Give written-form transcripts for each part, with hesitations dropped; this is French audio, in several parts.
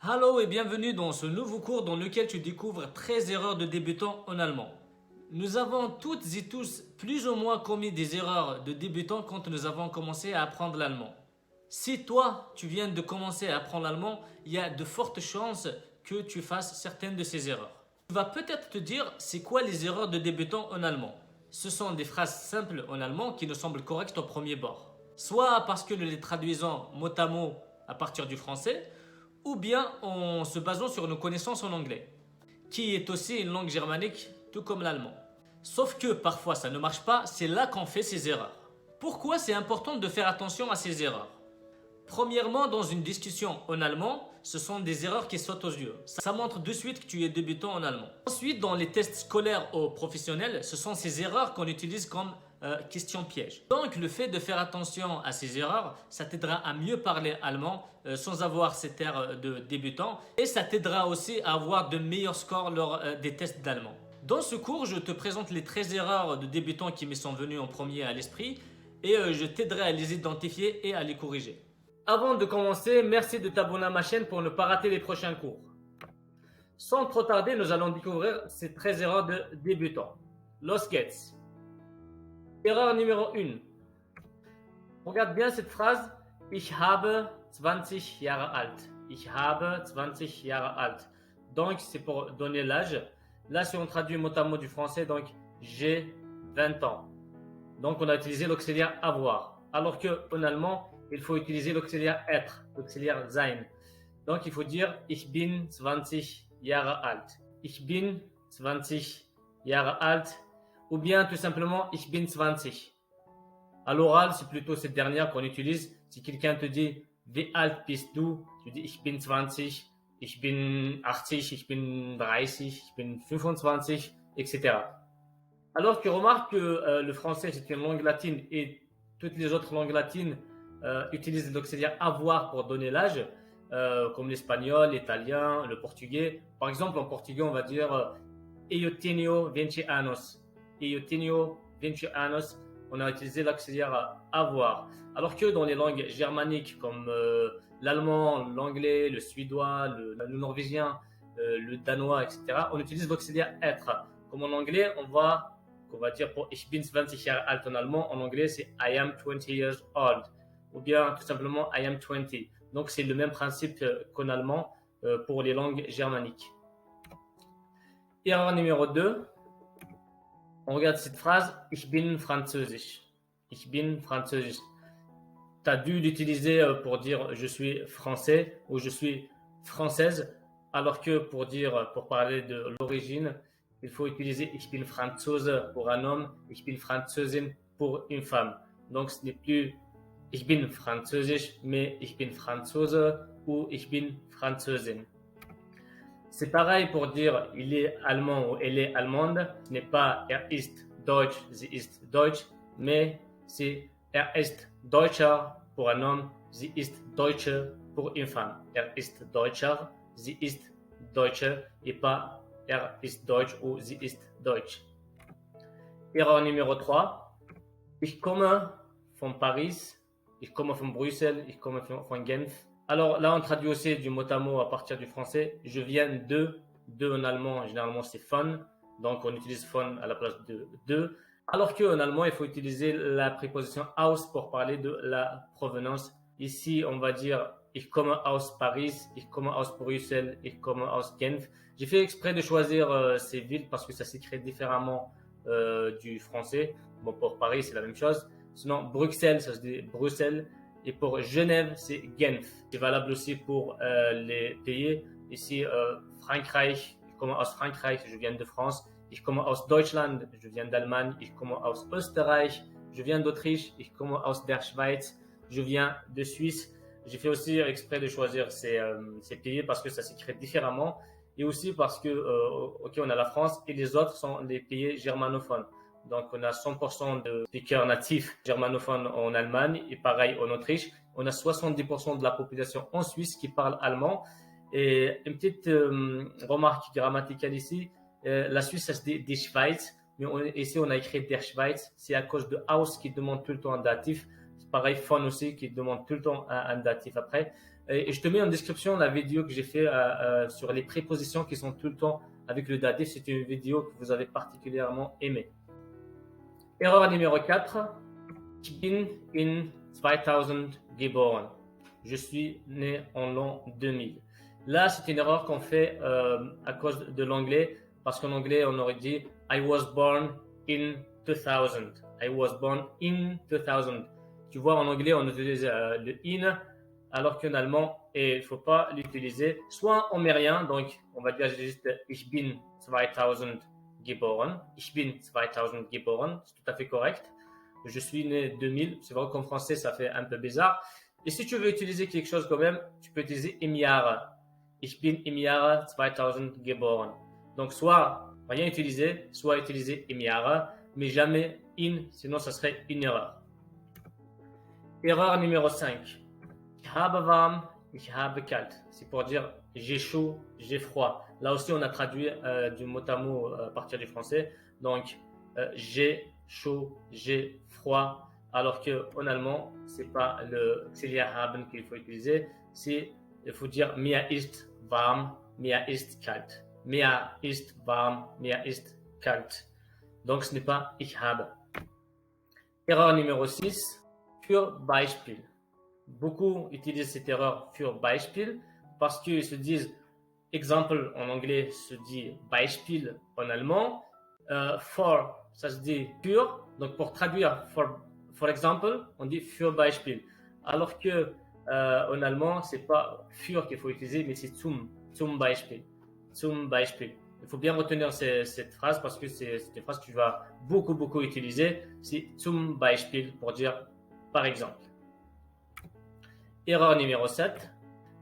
Hello et bienvenue dans ce nouveau cours dans lequel tu découvres 13 erreurs de débutants en allemand. Nous avons toutes et tous plus ou moins commis des erreurs de débutants quand nous avons commencé à apprendre l'allemand. Si toi, tu viens de commencer à apprendre l'allemand, il y a de fortes chances que tu fasses certaines de ces erreurs. Tu vas peut-être te dire, c'est quoi les erreurs de débutants en allemand? Ce sont des phrases simples en allemand qui nous semblent correctes au premier bord. Soit parce que nous les traduisons mot à mot à partir du français, ou bien en se basant sur nos connaissances en anglais, qui est aussi une langue germanique, tout comme l'allemand. Sauf que parfois ça ne marche pas, c'est là qu'on fait ces erreurs. Pourquoi c'est important de faire attention à ces erreurs? Premièrement, dans une discussion en allemand, ce sont des erreurs qui sautent aux yeux. Ça montre de suite que tu es débutant en allemand. Ensuite, dans les tests scolaires ou professionnels, ce sont ces erreurs qu'on utilise comme question piège. Donc, le fait de faire attention à ces erreurs, ça t'aidera à mieux parler allemand sans avoir cet air de débutant et ça t'aidera aussi à avoir de meilleurs scores lors des tests d'allemand. Dans ce cours, je te présente les 13 erreurs de débutants qui me sont venues en premier à l'esprit et je t'aiderai à les identifier et à les corriger. Avant de commencer, merci de t'abonner à ma chaîne pour ne pas rater les prochains cours. Sans trop tarder, nous allons découvrir ces 13 erreurs de débutants. Los geht's. Erreur numéro 1. Regarde bien cette phrase. Ich habe 20 Jahre alt. Ich habe 20 Jahre alt. Donc, c'est pour donner l'âge. Là, si on traduit mot à mot du français, donc j'ai 20 ans. Donc, on a utilisé l'auxiliaire avoir. Alors qu'en allemand, il faut utiliser l'auxiliaire être, l'auxiliaire sein. Donc, il faut dire ich bin 20 Jahre alt. Ich bin 20 Jahre alt. Ou bien tout simplement ich bin 20. À l'oral, c'est plutôt cette dernière qu'on utilise. Si quelqu'un te dit wie alt bist du, tu dis ich bin 20, ich bin 80, ich bin 30, ich bin 25, etc. Alors que remarque que le français c'est une langue latine et toutes les autres langues latines utilisent l'auxiliaire avoir pour donner l'âge, comme l'espagnol, l'italien, le portugais. Par exemple, en portugais, on va dire eu tenho 20 anos. Eu tenho 20 anos. On a utilisé l'auxiliaire avoir. Alors que dans les langues germaniques comme l'allemand, l'anglais, le suédois, le norvégien, le danois, etc., on utilise l'auxiliaire être. Comme en anglais, on va dire pour ich bin 20 Jahre alt en allemand, en anglais c'est I am 20 years old. Ou bien tout simplement I am 20. Donc c'est le même principe qu'en allemand pour les langues germaniques. Erreur numéro 2. On regarde cette phrase, ich bin französisch. Ich bin französisch. Tu as dû l'utiliser pour dire je suis français ou je suis française, alors que pour parler de l'origine, il faut utiliser ich bin Franzose pour un homme, ich bin Französin pour une femme. Donc ce n'est plus ich bin französisch, mais ich bin Franzose ou ich bin Französin. C'est pareil pour dire il est allemand ou elle est allemande. Ce n'est pas er ist deutsch, sie ist deutsch, mais c'est er ist Deutscher pour un homme, sie ist Deutsche pour une femme. Er ist Deutscher, sie ist Deutsche et pas er ist Deutsch ou sie ist Deutsch. Erreur numéro 3. Ich komme von Paris, ich komme von Brüssel, ich komme von Genf. Alors là, on traduit aussi du mot à mot à partir du français. Je viens de en allemand, généralement c'est von. Donc on utilise von à la place de. Alors qu'en allemand, il faut utiliser la préposition aus pour parler de la provenance. Ici, on va dire ich komme aus Paris, ich komme aus Brüssel, ich komme aus Genf. J'ai fait exprès de choisir ces villes parce que ça s'écrit différemment du français. Bon, pour Paris, c'est la même chose. Sinon, Bruxelles, ça se dit Bruxelles. Et pour Genève, c'est Genf. C'est valable aussi pour les pays. Ici, Frankreich, ich komme aus Frankreich, je viens de France. Ich komme aus Deutschland, je viens d'Allemagne. Ich komme aus Österreich, je viens d'Autriche. Ich komme aus der Schweiz, je viens de Suisse. J'ai fait aussi exprès de choisir ces pays parce que ça s'écrit différemment. Et aussi parce que, ok, on a la France et les autres sont les pays germanophones. Donc, on a 100% de speakers natifs germanophones en Allemagne et pareil en Autriche. On a 70% de la population en Suisse qui parle allemand. Et une petite remarque grammaticale ici, la Suisse, ça se dit die Schweiz, mais ici, on a écrit der Schweiz. C'est à cause de aus qui demande tout le temps un datif. C'est pareil, von aussi qui demande tout le temps un datif après. Et je te mets en description la vidéo que j'ai fait sur les prépositions qui sont tout le temps avec le datif. C'est une vidéo que vous avez particulièrement aimée. Erreur numéro 4. Ich bin in 2000 geboren. Je suis né en l'an 2000. Là, c'est une erreur qu'on fait à cause de l'anglais, parce qu'en anglais, on aurait dit I was born in 2000. I was born in 2000. Tu vois, en anglais, on utilise le in, alors qu'en allemand, il ne faut pas l'utiliser. Soit on met rien, donc on va dire juste Ich bin 2000 geboren. Ich bin 2000 geboren, c'est tout à fait correct. Je suis né 2000. C'est vrai qu'en français, ça fait un peu bizarre. Et si tu veux utiliser quelque chose quand même, tu peux utiliser im Jahre. Ich bin im Jahre 2000 geboren. Donc, soit rien utiliser, soit utiliser im Jahre, mais jamais in, sinon ça serait une erreur. Erreur numéro 5. Ich habe warm, ich habe kalt. C'est pour dire j'ai chaud, j'ai froid. Là aussi, on a traduit du mot à mot à partir du français. Donc, j'ai chaud, j'ai froid. Alors qu'en allemand, ce n'est pas le auxiliaire haben qu'il faut utiliser. Il faut dire mir ist warm, mir ist kalt. Mir ist warm, mir ist kalt. Donc, ce n'est pas ich habe. Erreur numéro 6. Für Beispiel. Beaucoup utilisent cette erreur für Beispiel parce qu'ils se disent exemple en anglais se dit Beispiel en allemand. For, ça se dit für. Donc, pour traduire for example, on dit für Beispiel. Alors que en allemand, c'est pas für qu'il faut utiliser, mais c'est zum Beispiel. Zum Beispiel. Il faut bien retenir cette phrase parce que c'est une phrase que tu vas beaucoup utiliser. C'est zum Beispiel pour dire par exemple. Erreur numéro 7.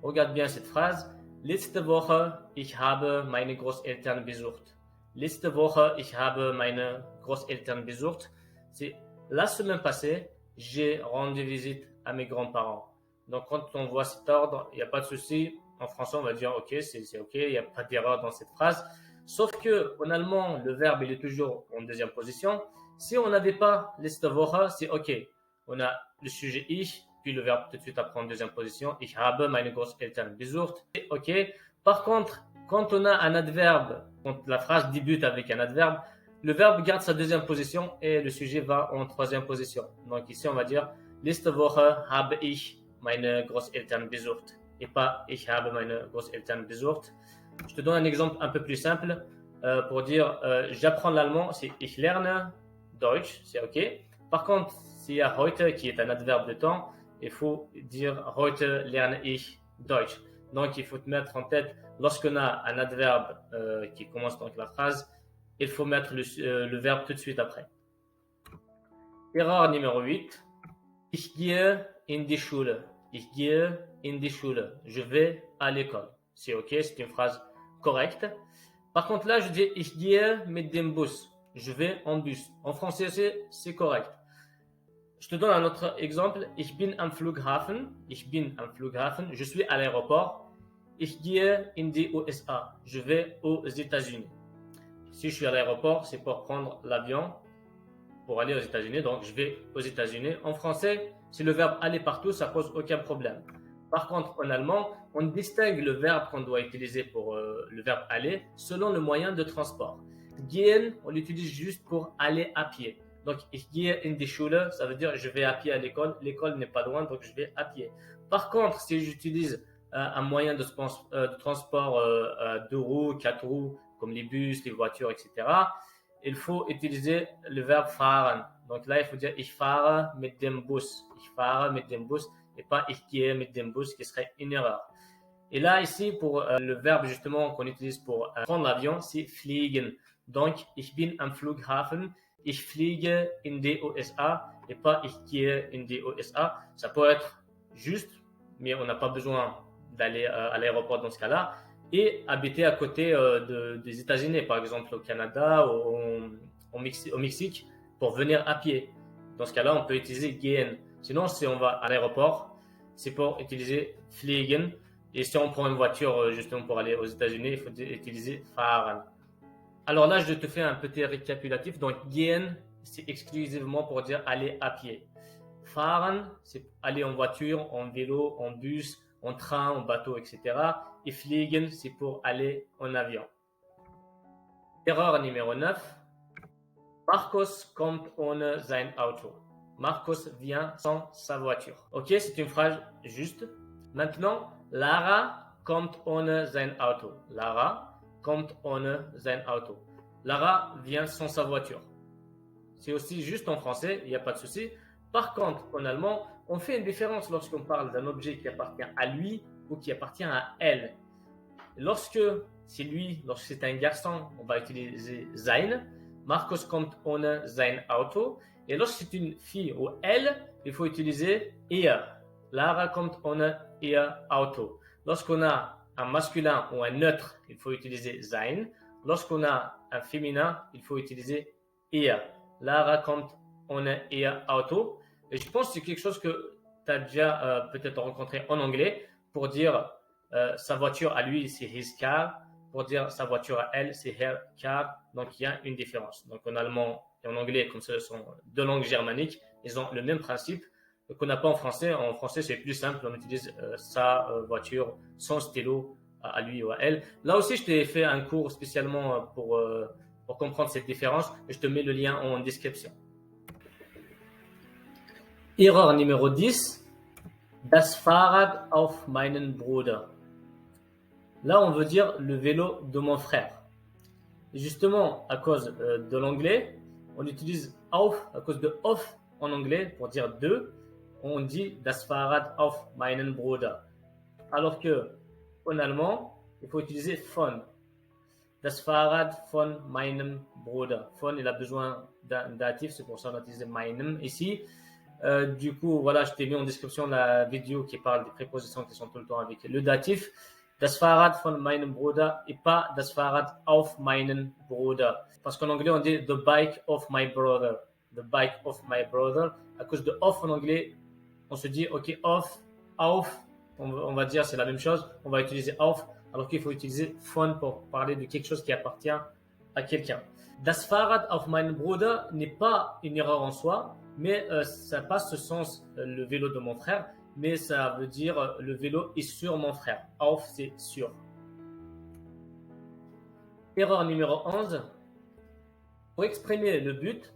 Regarde bien cette phrase. Letzte Woche, ich habe meine Großeltern besucht. Letzte Woche, ich habe meine Großeltern besucht. C'est la semaine passée, j'ai rendu visite à mes grands-parents. Donc, quand on voit cet ordre, il n'y a pas de souci. En français, on va dire OK, c'est OK, il n'y a pas d'erreur dans cette phrase. Sauf que en allemand, le verbe, il est toujours en deuxième position. Si on n'avait pas letzte Woche, c'est OK. On a le sujet ich, puis le verbe tout de suite après en deuxième position. Ich habe meine Großeltern besucht. C'est OK. Par contre, quand on a un adverbe, quand la phrase débute avec un adverbe, le verbe garde sa deuxième position et le sujet va en troisième position. Donc ici, on va dire letzte Woche habe ich meine Großeltern besucht. Et pas ich habe meine Großeltern besucht. Je te donne un exemple un peu plus simple pour dire j'apprends l'allemand, c'est ich lerne Deutsch, c'est OK. Par contre, s'il y a heute qui est un adverbe de temps, il faut dire heute lerne ich Deutsch. Donc, il faut te mettre en tête, lorsqu'on a un adverbe qui commence donc la phrase, il faut mettre le verbe tout de suite après. Erreur numéro 8. Ich gehe in die Schule. Ich gehe in die Schule. Je vais à l'école. C'est OK, c'est une phrase correcte. Par contre, là, je dis ich gehe mit dem Bus. Je vais en bus. En français, c'est correct. Je te donne un autre exemple. Ich bin am Flughafen. Ich bin am Flughafen. Je suis à l'aéroport. Ich gehe in die USA. Je vais aux États-Unis. Si je suis à l'aéroport, c'est pour prendre l'avion pour aller aux États-Unis. Donc, je vais aux États-Unis. En français, si le verbe aller partout, ça pose aucun problème. Par contre, en allemand, on distingue le verbe qu'on doit utiliser pour le verbe aller selon le moyen de transport. Gehen, on l'utilise juste pour aller à pied. Donc, ich gehe in die Schule, ça veut dire je vais à pied à l'école. L'école n'est pas loin, donc je vais à pied. Par contre, si j'utilise un moyen de transport 2 roues, 4 roues, comme les bus, les voitures, etc., il faut utiliser le verbe fahren. Donc là, il faut dire ich fahre mit dem Bus. Ich fahre mit dem Bus et pas ich gehe mit dem Bus, qui serait une erreur. Et là, ici, pour le verbe justement qu'on utilise pour prendre l'avion, c'est fliegen. Donc, ich bin am Flughafen. Ich fliege in die USA et pas ich gehe in die USA. Ça peut être juste, mais on n'a pas besoin d'aller à l'aéroport dans ce cas-là. Et habiter à côté des États-Unis, par exemple au Canada ou au Mexique, pour venir à pied. Dans ce cas-là, on peut utiliser gehen. Sinon, si on va à l'aéroport, c'est pour utiliser fliegen. Et si on prend une voiture justement pour aller aux États-Unis, il faut utiliser fahren. Alors là, je te fais un petit récapitulatif. Donc, gehen, c'est exclusivement pour dire aller à pied. Fahren, c'est aller en voiture, en vélo, en bus, en train, en bateau, etc. Et fliegen, c'est pour aller en avion. Erreur numéro 9. Marcos kommt ohne sein Auto. Marcos vient sans sa voiture. Ok, c'est une phrase juste. Maintenant, Lara kommt ohne sein Auto. Lara kommt ohne sein Auto. Lara vient sans sa voiture. C'est aussi juste en français, il n'y a pas de souci. Par contre, en allemand, on fait une différence lorsqu'on parle d'un objet qui appartient à lui ou qui appartient à elle. Lorsque c'est lui, lorsque c'est un garçon, on va utiliser sein. Marcos kommt ohne sein Auto. Et lorsque c'est une fille ou elle, il faut utiliser ihr. Lara kommt ohne ihr Auto. Lorsqu'on a un masculin ou un neutre, il faut utiliser sein. Lorsqu'on a un féminin, il faut utiliser ihr. Lara kommt ohne ihr Auto. Et je pense que c'est quelque chose que tu as déjà peut-être rencontré en anglais pour dire sa voiture à lui, c'est his car. Pour dire sa voiture à elle, c'est her car. Donc, il y a une différence. Donc, en allemand et en anglais, comme ce sont deux langues germaniques, ils ont le même principe qu'on n'a pas en français. En français, c'est plus simple. On utilise sa voiture, son stylo à lui ou à elle. Là aussi, je t'ai fait un cours spécialement pour comprendre cette différence. Je te mets le lien en description. Erreur numéro 10. Das Fahrrad auf meinen Bruder. Là, on veut dire le vélo de mon frère. Et justement, à cause de l'anglais, on utilise auf, à cause de auf en anglais, pour dire de, on dit das Fahrrad auf meinen Bruder. Alors que en allemand, il faut utiliser von. Das Fahrrad von meinem Bruder. Von, il a besoin d'un datif, c'est pour ça qu'on a utilisé meinem ici. Du coup, voilà, je t'ai mis en description la vidéo qui parle des prépositions qui sont tout le temps avec le datif. Das Fahrrad von meinem Bruder et pas das Fahrrad auf meinen Bruder. Parce qu'en anglais, on dit the bike of my brother. The bike of my brother. À cause de off en anglais, on se dit, ok, off, auf, on va dire c'est la même chose. On va utiliser auf, alors qu'il faut utiliser von pour parler de quelque chose qui appartient à quelqu'un. Das Fahrrad auf meinen Bruder n'est pas une erreur en soi, mais ça passe ce sens, le vélo de mon frère. Mais ça veut dire le vélo est sur mon frère. Auf, c'est sur. Erreur numéro 11. Pour exprimer le but,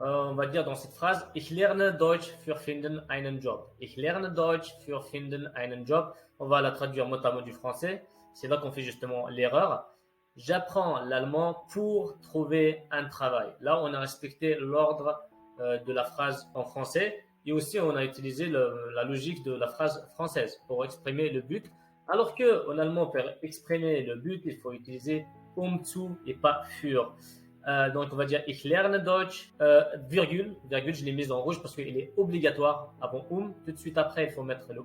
on va dire dans cette phrase, ich lerne Deutsch für finden einen Job. Ich lerne Deutsch für finden einen Job. On va la traduire mot à mot du français. C'est là qu'on fait justement l'erreur. J'apprends l'allemand pour trouver un travail. Là, on a respecté l'ordre de la phrase en français. Et aussi, on a utilisé la logique de la phrase française pour exprimer le but. Alors qu'en allemand, pour exprimer le but, il faut utiliser zu et pas für. Donc, on va dire ich lerne Deutsch, virgule, je l'ai mise en rouge parce qu'il est obligatoire avant Tout de suite après, il faut mettre le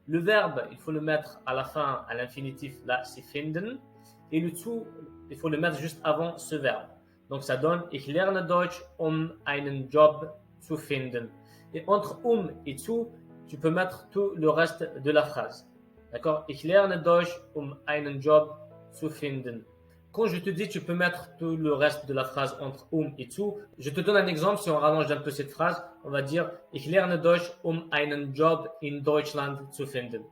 Le verbe, il faut le mettre à la fin, à l'infinitif, là, c'est finden. Et le zu, il faut le mettre juste avant ce verbe. Donc, ça donne ich lerne Deutsch, einen Job zu finden. Et entre et zu, tu peux mettre tout le reste de la phrase. D'accord? Ich lerne Deutsch, einen Job zu finden. Quand je te dis, tu peux mettre tout le reste de la phrase entre et zu. Je te donne un exemple. Si on rallonge un peu cette phrase, on va dire ich lerne Deutsch, einen Job in Deutschland zu finden.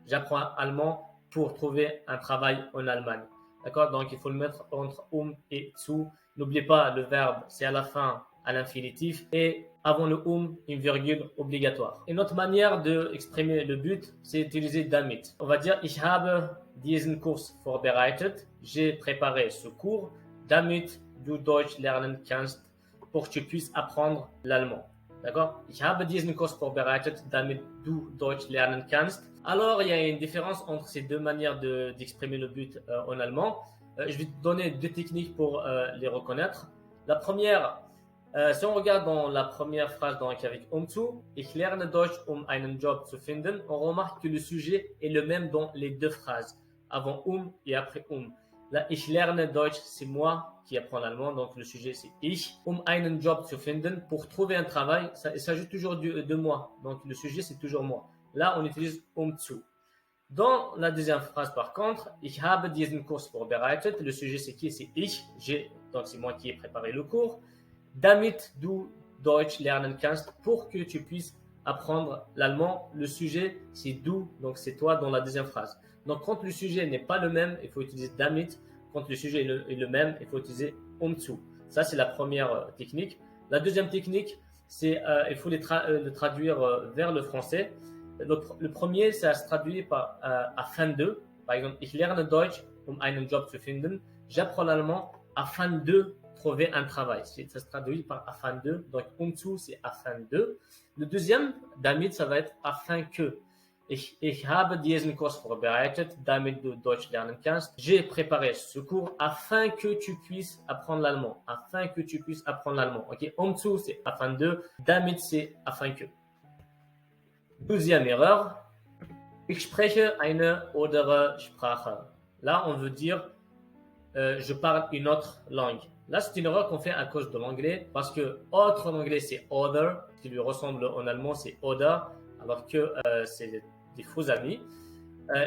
J'apprends allemand pour trouver un travail en Allemagne. D'accord? Donc, il faut le mettre entre et zu. N'oubliez pas, le verbe, c'est à la fin, à l'infinitif. Et avant le une virgule obligatoire. Une autre manière d'exprimer le but, c'est utiliser damit. On va dire, ich habe diesen Kurs vorbereitet. J'ai préparé ce cours, damit du Deutsch lernen kannst, pour que tu puisses apprendre l'allemand. D'accord? Ich habe diesen Kurs vorbereitet, damit du Deutsch lernen kannst. Alors, il y a une différence entre ces deux manières d'exprimer le but en allemand. Je vais te donner deux techniques pour les reconnaître. La première, si on regarde dans la première phrase donc avec zu, ich lerne Deutsch, einen Job zu finden, on remarque que le sujet est le même dans les deux phrases, avant et après Là, ich lerne Deutsch, c'est moi qui apprends l'allemand, donc le sujet c'est ich, einen Job zu finden, pour trouver un travail, il s'agit toujours de moi, donc le sujet c'est toujours moi. Là, on utilise zu. Dans la deuxième phrase par contre, ich habe diesen Kurs vorbereitet, le sujet c'est qui? C'est ich, donc c'est moi qui ai préparé le cours. Damit du Deutsch lernen kannst, pour que tu puisses apprendre l'allemand. Le sujet, c'est du, donc c'est toi dans la deuxième phrase. Donc, quand le sujet n'est pas le même, il faut utiliser damit. Quand le sujet est le même, il faut utiliser zu. Ça, c'est la première technique. La deuxième technique, c'est il faut le traduire vers le français. Le premier, ça se traduit par afin de. Par exemple, ich lerne Deutsch, einen Job zu finden. J'apprends l'allemand afin de trouver un travail. Ça se traduit par afin de. Donc, zu, c'est afin de. Le deuxième, damit, ça va être afin que. Ich habe diesen Kurs vorbereitet, damit du Deutsch lernen kannst. J'ai préparé ce cours afin que tu puisses apprendre l'allemand. Afin que tu puisses apprendre l'allemand. Ok, zu, c'est afin de. Damit, c'est afin que. Deuxième erreur. Ich spreche eine andere Sprache. Là, on veut dire je parle une autre langue. Là, c'est une erreur qu'on fait à cause de l'anglais parce que autre en anglais, c'est other. Ce qui lui ressemble en allemand, c'est oder. Alors que c'est des faux amis.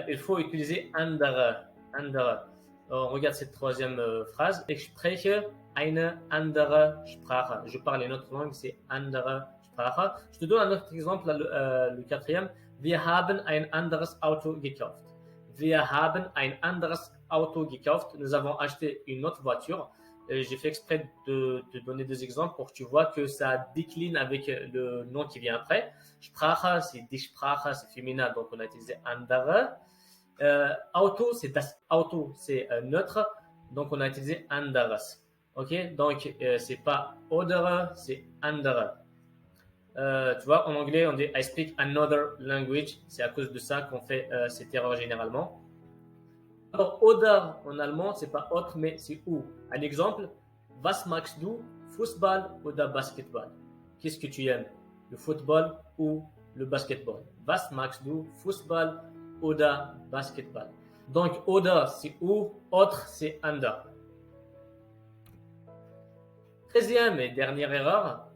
Il faut utiliser andere. Andere. On regarde cette troisième phrase. Ich spreche eine andere Sprache. Je parle une autre langue, c'est andere Sprache. Je te donne un autre exemple, le quatrième. Wir haben ein anderes Auto gekauft. Wir haben ein anderes Auto gekauft. Nous avons acheté une autre voiture. J'ai fait exprès de donner des exemples pour que tu vois que ça décline avec le nom qui vient après. Sprache, c'est die Sprache, c'est féminin, donc on a utilisé andere. Auto, c'est das Auto, c'est neutre, donc on a utilisé anderes. Ok, donc c'est pas oder, c'est andere. Tu vois, en anglais, on dit I speak another language. C'est à cause de ça qu'on fait cette erreur généralement. Alors, oder en allemand, c'est pas autre, mais c'est ou. Un exemple, was magst du, Fußball oder Basketball? Qu'est-ce que tu aimes, le football ou le basketball? Was magst du, Fußball oder Basketball? Donc, oder, c'est ou, autre, c'est under. 13e et dernière erreur.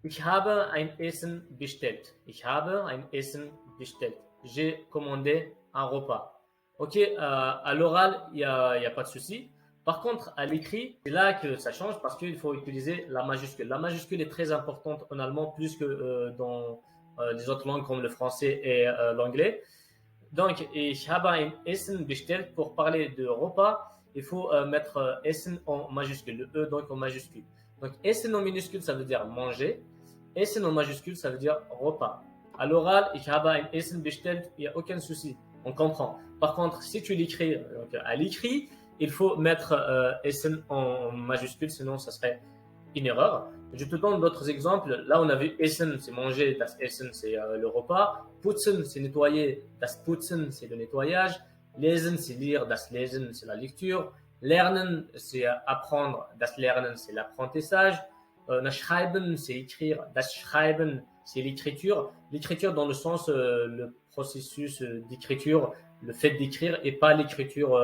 Ich habe ein Essen bestellt. Ich habe ein Essen bestellt. J'ai commandé un repas. Ok, à l'oral, il n'y a pas de souci. Par contre, à l'écrit, c'est là que ça change parce qu'il faut utiliser la majuscule. La majuscule est très importante en allemand plus que dans les autres langues comme le français et l'anglais. Donc, ich habe ein Essen bestellt. Pour parler de repas, il faut mettre Essen en majuscule, le E donc en majuscule. Donc, Essen en minuscule, ça veut dire manger. Essen en majuscule, ça veut dire repas. À l'oral, ich habe ein Essen bestellt, il n'y a aucun souci, on comprend. Par contre, si tu l'écris à l'écrit, il faut mettre Essen en majuscule, sinon ça serait une erreur. Je te donne d'autres exemples. Là, on a vu Essen, c'est manger, das Essen, c'est le repas. Putzen, c'est nettoyer, das Putzen, c'est le nettoyage. Lesen, c'est lire, das Lesen, c'est la lecture. Lernen, c'est apprendre, das Lernen, c'est l'apprentissage. Schreiben, c'est écrire, das Schreiben, c'est l'écriture. L'écriture dans le sens, le processus d'écriture, le fait d'écrire et pas l'écriture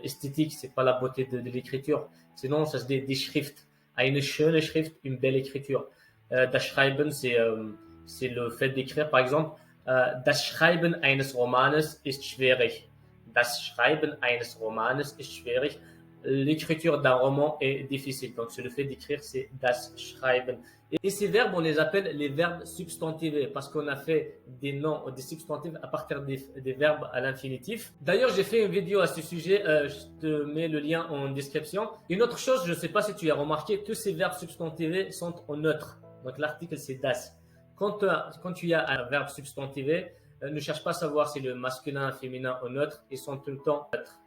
esthétique, c'est pas la beauté de l'écriture. Sinon, ça se dit die Schrift. Eine schöne Schrift, une belle écriture. Das Schreiben, c'est le fait d'écrire. Par exemple, das Schreiben eines Romanes ist schwierig. Das Schreiben eines Romanes ist schwierig. L'écriture d'un roman est difficile. Donc, c'est le fait d'écrire, c'est das Schreiben. Et ces verbes, on les appelle les verbes substantivés parce qu'on a fait des noms, des substantifs à partir des verbes à l'infinitif. D'ailleurs, j'ai fait une vidéo à ce sujet. Je te mets le lien en description. Une autre chose, je ne sais pas si tu as remarqué, tous ces verbes substantivés sont en neutre. Donc, l'article, c'est das. Quand tu as un verbe substantivé, ne cherche pas à savoir si le masculin, féminin ou neutre, ils sont tout le temps neutres.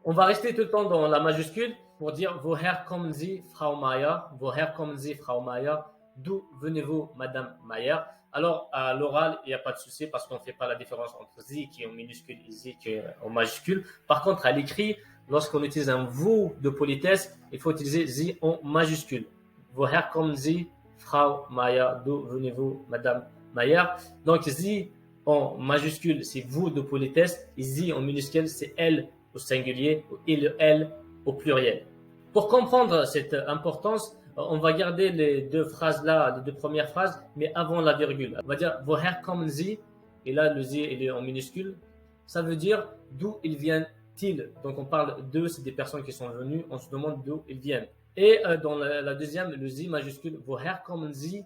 On va rester tout le temps dans la majuscule pour dire Woher kommen Sie, Frau Mayer? Woher kommen Sie, Frau Mayer? D'où venez-vous, Madame Mayer? Alors, à l'oral, il n'y a pas de souci parce qu'on ne fait pas la différence entre Sie qui est en minuscule et Sie qui est en majuscule. Par contre, à l'écrit, lorsqu'on utilise un vous de politesse, il faut utiliser Sie en majuscule. Woher kommen Sie, Frau Mayer? D'où venez-vous, Madame Mayer? Donc, Sie en majuscule, c'est vous de politesse. Et Sie en minuscule, c'est elle au singulier et le elle au pluriel. Pour comprendre cette importance, on va garder les deux phrases là, les deux premières phrases, mais avant la virgule. On va dire Woher kommen Sie? Et là, le Sie, il est en minuscule. Ça veut dire d'où ils viennent-ils? Donc, on parle d'eux, c'est des personnes qui sont venues. On se demande d'où ils viennent. Et dans la deuxième, le Sie majuscule, Woher kommen Sie?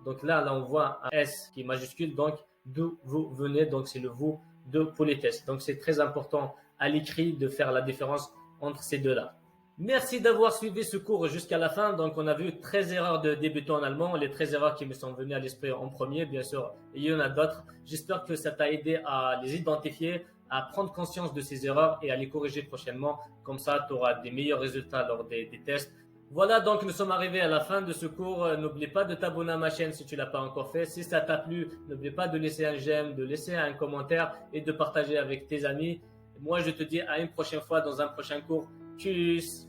Donc là, on voit un S qui est majuscule, donc d'où vous venez, donc c'est le vous de politesse. Donc c'est très important à l'écrit de faire la différence entre ces deux-là. Merci d'avoir suivi ce cours jusqu'à la fin. Donc, on a vu 13 erreurs de débutants en allemand, les 13 erreurs qui me sont venues à l'esprit en premier. Bien sûr, il y en a d'autres. J'espère que ça t'a aidé à les identifier, à prendre conscience de ces erreurs et à les corriger prochainement. Comme ça, tu auras des meilleurs résultats lors des tests. Voilà, donc nous sommes arrivés à la fin de ce cours. N'oublie pas de t'abonner à ma chaîne si tu ne l'as pas encore fait. Si ça t'a plu, n'oublie pas de laisser un j'aime, de laisser un commentaire et de partager avec tes amis. Moi, je te dis à une prochaine fois dans un prochain cours. Tchuss!